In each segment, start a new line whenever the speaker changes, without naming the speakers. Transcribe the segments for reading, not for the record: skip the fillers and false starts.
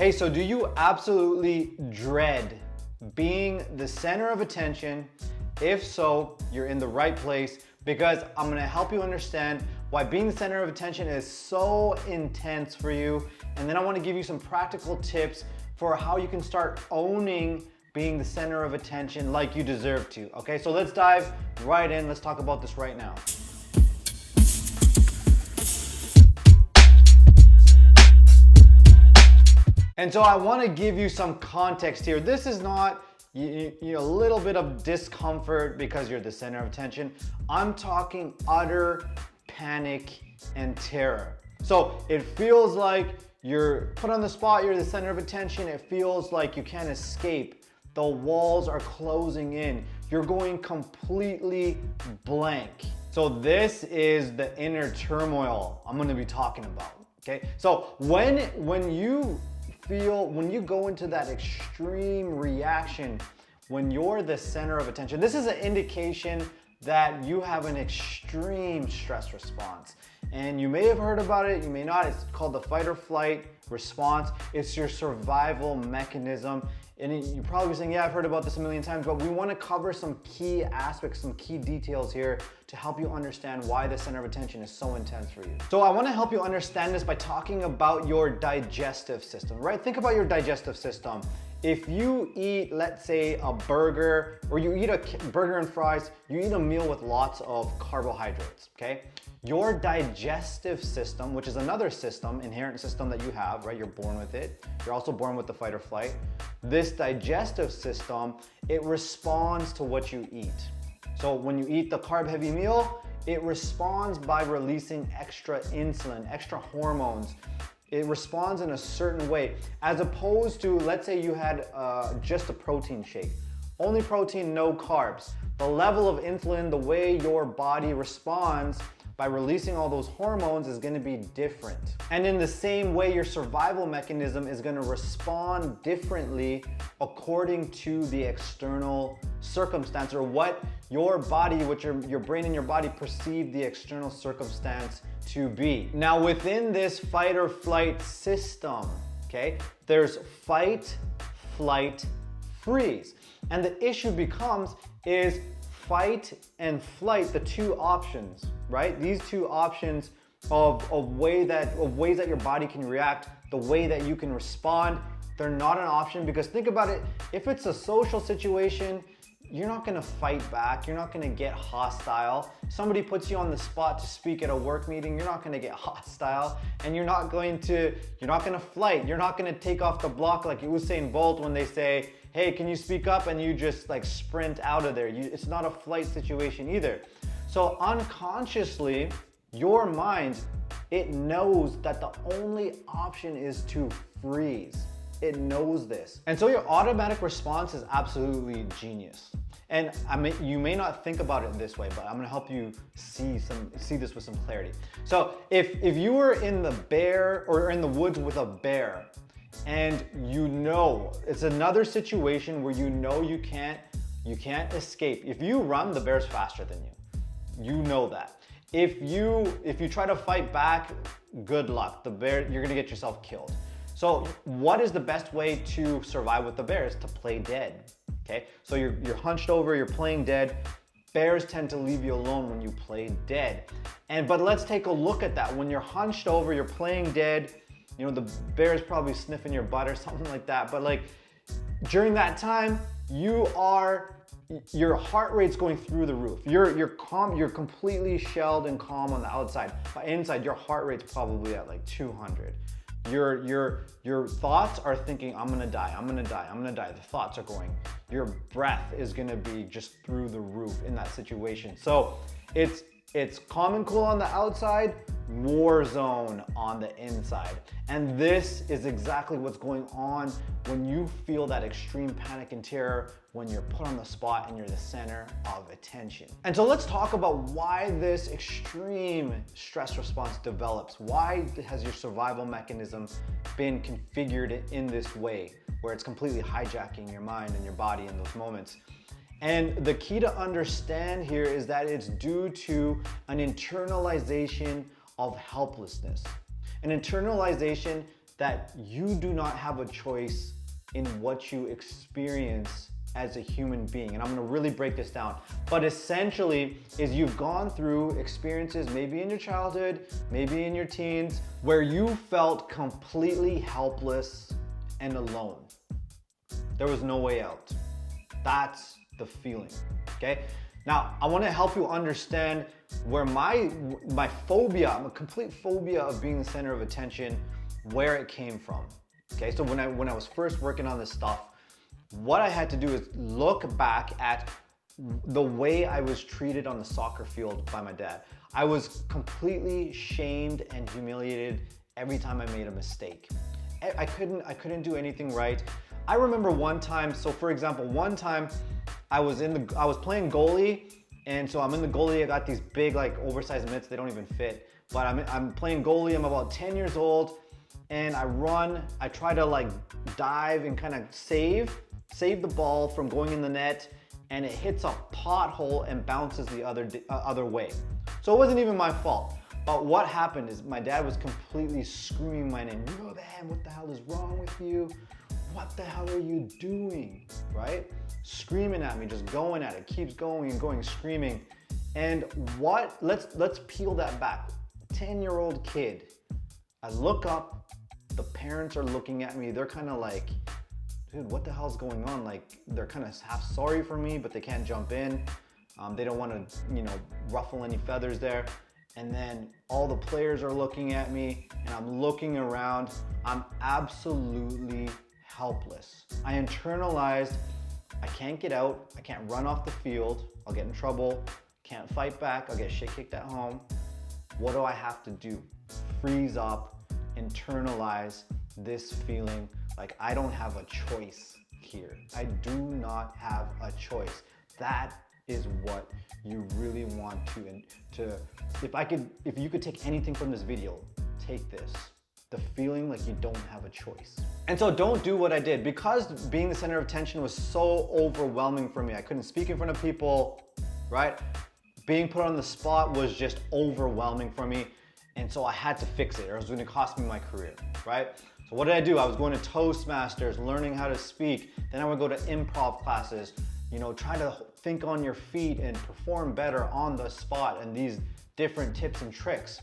Hey, so do you absolutely dread being the center of attention? If so, you're in the right place, because I'm gonna help you understand why being the center of attention is so intense for you. And then I wanna give you some practical tips for how you can start owning being the center of attention like you deserve to. Okay, so let's dive right in. Let's talk about this right now. And so I want to give you some context here. This is not a little bit of discomfort because you're the center of attention. I'm talking utter panic and terror. So it feels like you're put on the spot, you're the center of attention. It feels like you can't escape. The walls are closing in. You're going completely blank. So this is the inner turmoil I'm going to be talking about. Okay. So when you go into that extreme reaction, when you're the center of attention, this is an indication that you have an extreme stress response. And you may have heard about it, you may not. It's called the fight or flight response. It's your survival mechanism. And you're probably saying, yeah, I've heard about this a million times, but we want to cover some key aspects, some key details here to help you understand why the center of attention is so intense for you. So I want to help you understand this by talking about your digestive system, right? Think about your digestive system. If you eat, let's say, a burger, or you eat a burger and fries, you eat a meal with lots of carbohydrates, okay? Your digestive system, which is another system, inherent system that you have, right? You're born with it. You're also born with the fight or flight. This digestive system, it responds to what you eat. So when you eat the carb-heavy meal, it responds by releasing extra insulin, extra hormones. It responds in a certain way, as opposed to, let's say you had just a protein shake. Only protein, no carbs. The level of insulin, the way your body responds by releasing all those hormones is gonna be different. And in the same way, your survival mechanism is gonna respond differently according to the external circumstance, or what your body, what your brain and your body perceive the external circumstance to be. Now, within this fight or flight system, okay, there's fight, flight, freeze. And the issue becomes is fight and flight, the two options, right? These two options of ways that your body can react, the way that you can respond, they're not an option, because think about it, if it's a social situation, you're not gonna fight back, you're not gonna get hostile. Somebody puts you on the spot to speak at a work meeting, you're not gonna get hostile, and you're not gonna flight, you're not gonna take off the block like Usain Bolt when they say, hey, can you speak up? And you just like sprint out of there. It's not a flight situation either. So unconsciously, your mind, it knows that the only option is to freeze. It knows this. And so your automatic response is absolutely genius. And you may not think about it this way, but I'm gonna help you see this with some clarity. So if you were in the woods with a bear, and it's another situation where you can't escape. If you run, the bear's faster than you. You know that. If you try to fight back, good luck. You're gonna get yourself killed. So what is the best way to survive with the bear? Is to play dead. Okay? So you're hunched over, you're playing dead. Bears tend to leave you alone when you play dead. But let's take a look at that. When you're hunched over, you're playing dead, the bear's probably sniffing your butt or something like that. But like during that time, your heart rate's going through the roof. You're calm, you're completely shelled and calm on the outside. But inside, your heart rate's probably at like 200. Your thoughts are thinking, I'm gonna die, I'm gonna die, I'm gonna die. The thoughts are going. Your breath is gonna be just through the roof in that situation. So it's calm and cool on the outside, war zone on the inside. And this is exactly what's going on when you feel that extreme panic and terror, when you're put on the spot and you're the center of attention. And so let's talk about why this extreme stress response develops. Why has your survival mechanism been configured in this way, where it's completely hijacking your mind and your body in those moments? And the key to understand here is that it's due to an internalization of helplessness. An internalization that you do not have a choice in what you experience as a human being. And I'm gonna really break this down. But essentially is you've gone through experiences, maybe in your childhood, maybe in your teens, where you felt completely helpless and alone. There was no way out. That's the feeling, okay? Now, I wanna help you understand where my phobia, I'm a complete phobia of being the center of attention, where it came from, okay? So when I was first working on this stuff, what I had to do is look back at the way I was treated on the soccer field by my dad. I was completely shamed and humiliated every time I made a mistake. I couldn't do anything right. I remember one time, so for example, one time I was playing goalie, and so I'm in the goalie, I got these big like oversized mitts, they don't even fit, but I'm playing goalie, I'm about 10 years old, and I try to like dive and kind of save the ball from going in the net, and it hits a pothole and bounces the other way. So it wasn't even my fault. But what happened is my dad was completely screaming my name. Rubin, what the hell is wrong with you? What the hell are you doing, right? Screaming at me, just going at it, keeps going and going, screaming. And let's peel that back. 10-year-old kid, I look up, the parents are looking at me, they're kind of like, dude, what the hell's going on? Like, they're kind of half sorry for me, but they can't jump in. They don't want to, ruffle any feathers there. And then all the players are looking at me, and I'm looking around. I'm absolutely helpless. I internalized, I can't get out, I can't run off the field, I'll get in trouble, can't fight back, I'll get shit kicked at home. What do I have to do? Freeze up, internalize this feeling like I don't have a choice here. I do not have a choice. That is what you really want to if you could take anything from this video, take this. The feeling like you don't have a choice. And so don't do what I did. Because being the center of attention was so overwhelming for me, I couldn't speak in front of people, right? Being put on the spot was just overwhelming for me. And so I had to fix it, or it was gonna cost me my career, right? So what did I do? I was going to Toastmasters, learning how to speak. Then I would go to improv classes, try to think on your feet and perform better on the spot, and these different tips and tricks.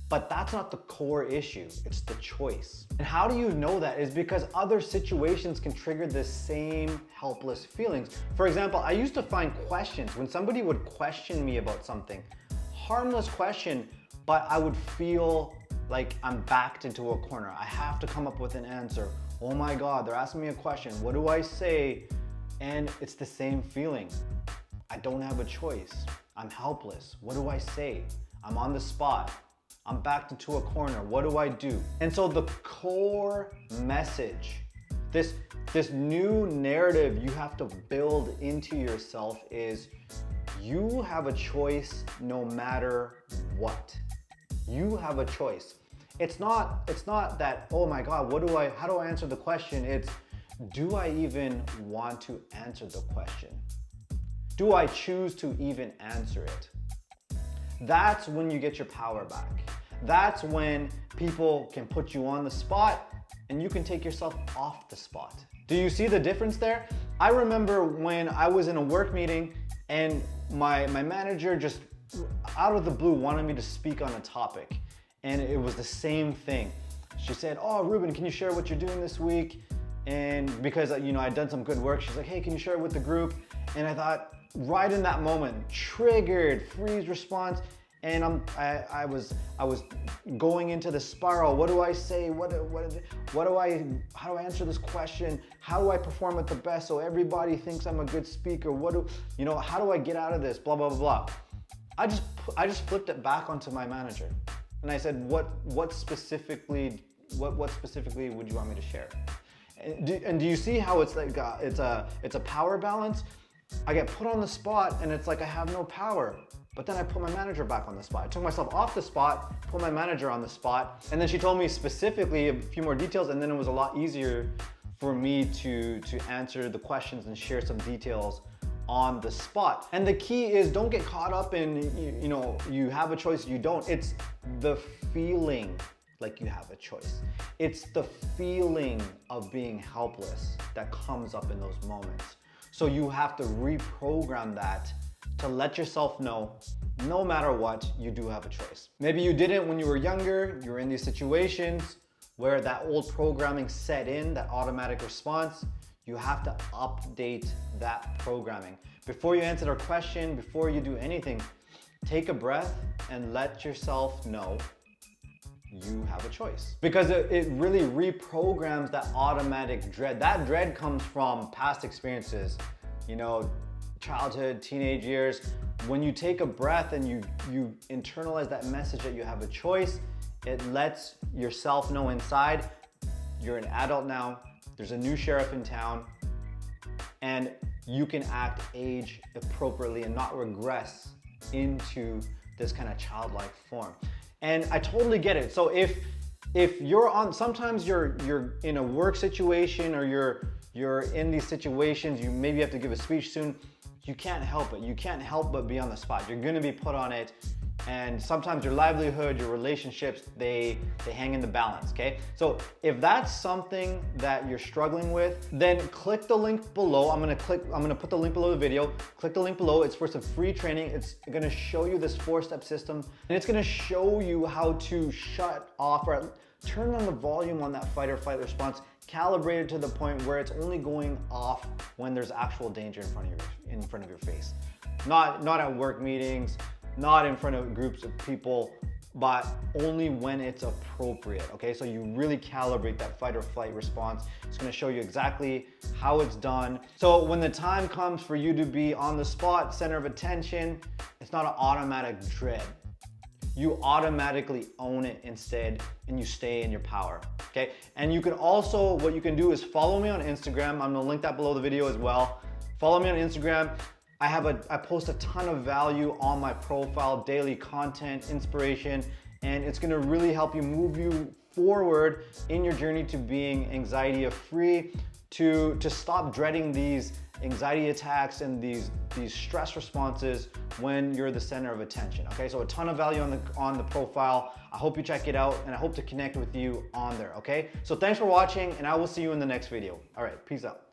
But that's not the core issue, it's the choice. And how do you know that? Is because other situations can trigger the same helpless feelings. For example, I used to find questions, when somebody would question me about something, harmless question, but I would feel like I'm backed into a corner. I have to come up with an answer. Oh my God, they're asking me a question. What do I say? And it's the same feeling. I don't have a choice. I'm helpless. What do I say? I'm on the spot. I'm backed into a corner. What do I do? And so the core message, this new narrative you have to build into yourself is you have a choice no matter what. You have a choice. It's not that, oh my God, how do I answer the question? It's, do I even want to answer the question? Do I choose to even answer it? That's when you get your power back. That's when people can put you on the spot and you can take yourself off the spot. Do you see the difference there? I remember when I was in a work meeting and my manager just out of the blue wanted me to speak on a topic, and it was the same thing. She said, oh, Rubin, can you share what you're doing this week? And because I'd done some good work, she's like, hey, can you share it with the group? And I thought, right in that moment, triggered, freeze response, and I was going into the spiral. What do I say? How do I answer this question? How do I perform at the best so everybody thinks I'm a good speaker? How do I get out of this? Blah, blah, blah, blah. I just flipped it back onto my manager, and I said, what specifically would you want me to share? And do you see how it's like it's a power balance? I get put on the spot, and it's like I have no power. But then I put my manager back on the spot. I took myself off the spot, put my manager on the spot, and then she told me specifically a few more details, and then it was a lot easier for me to answer the questions and share some details on the spot. And the key is, don't get caught up in, you have a choice, you don't. It's the feeling. like you have a choice. It's the feeling of being helpless that comes up in those moments. So you have to reprogram that to let yourself know, no matter what, you do have a choice. Maybe you didn't when you were younger, you're in these situations where that old programming set in, that automatic response. You have to update that programming. Before you answer our question, before you do anything, take a breath and let yourself know you have a choice. Because it really reprograms that automatic dread. That dread comes from past experiences, you know, childhood, teenage years. When you take a breath and you internalize that message that you have a choice, it lets yourself know inside, you're an adult now, there's a new sheriff in town, and you can act age appropriately and not regress into this kind of childlike form. And I totally get it. So if you're on, sometimes you're in a work situation or you're in these situations, you maybe have to give a speech soon, you can't help it. You can't help but be on the spot. You're gonna be put on it. And sometimes your livelihood, your relationships, they hang in the balance, okay? So if that's something that you're struggling with, then click the link below. I'm gonna put the link below the video. Click the link below. It's for some free training. It's gonna show you this 4-step system, and it's gonna show you how to shut off or turn on the volume on that fight or flight response, calibrated to the point where it's only going off when there's actual danger in front of your face. Not at work meetings, not in front of groups of people, but only when it's appropriate, okay? So you really calibrate that fight or flight response. It's gonna show you exactly how it's done. So when the time comes for you to be on the spot, center of attention, it's not an automatic dread. You automatically own it instead, and you stay in your power, okay? And you can also, what you can do is follow me on Instagram. I'm gonna link that below the video as well. Follow me on Instagram. I post a ton of value on my profile, daily content, inspiration, and it's gonna really help you move you forward in your journey to being anxiety-free, to stop dreading these anxiety attacks and these stress responses when you're the center of attention, okay? So a ton of value on the profile. I hope you check it out, and I hope to connect with you on there, okay? So thanks for watching, and I will see you in the next video. All right, peace out.